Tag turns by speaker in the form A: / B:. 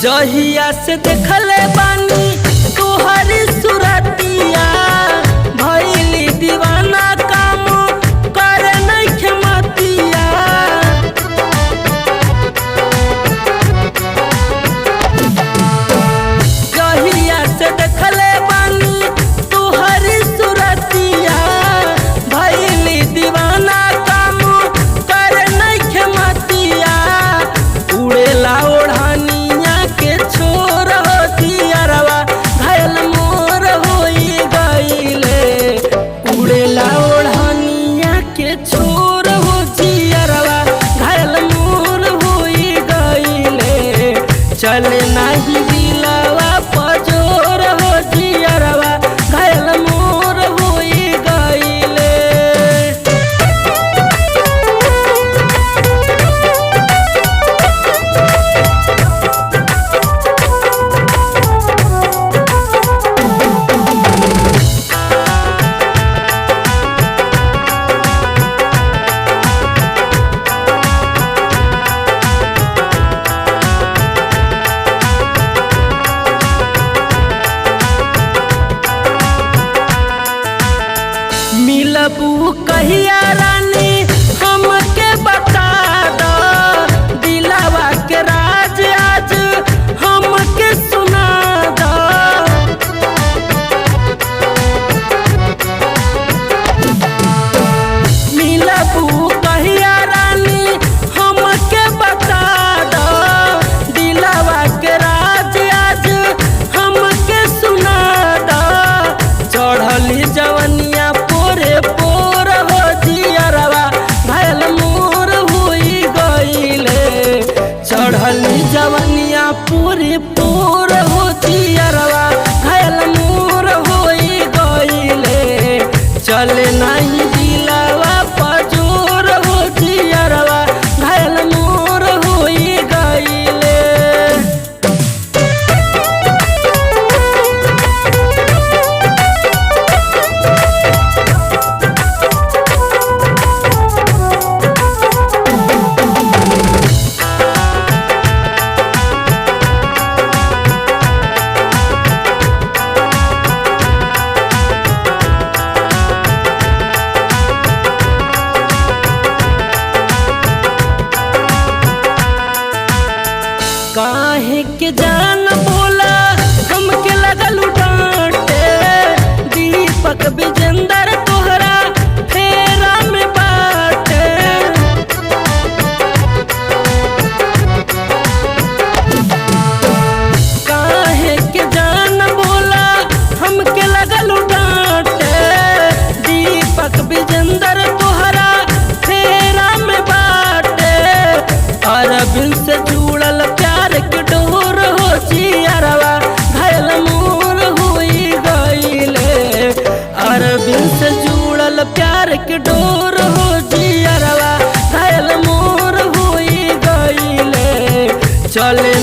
A: जहिया से देखले बानी तोहरी सुरतिया भइली दीवाना काम करे नइखे मतिया। जहिया से देखले बानी तोहरी सुरतिया भइली दीवाना काम करे नइखे मतिया। उड़ेला ओढ़ानी के छोर हो जियरवा घायल मोर होई गईले। उड़ेला ओढ़निया के छोर हो जियरवा घायल मोर होई गईले। चले नाही दिलवा पजोर हो जियरवा घायल मोर होई गईले। मिलबू कहिया रानी हमके बता दो दिलवा के राज आज हमके सुना दो। मिलबू कहिया रानी हमके बता दो दिलवा के राज आज हमके सुना दो। चढ़ली जवनिया पोरे पोर हो जियरवा घायल मोर होई गईले। चढ़ली जवनिया पोरे पोर हो जियरवा घायल मोर होई गईले। चले नहीं दिलवा पजोर हो जियरवा घायल मोर होई गईले। काहे के जान बोला हमके लगल डांटे। दीपक विजेंदर तोहरा फेरा में बाटे। काहे के जान बोला हमके लगल डांटे। दीपक विजेंदर तोहरा फेरा में बाटे। अरविंद से जुड़ल प्यार के डोर हो जियरवा घायल मोर होई गईले। अरविंद से जुड़ल प्यार के डोर हो जियरवा घायल मोर होई गईले। चले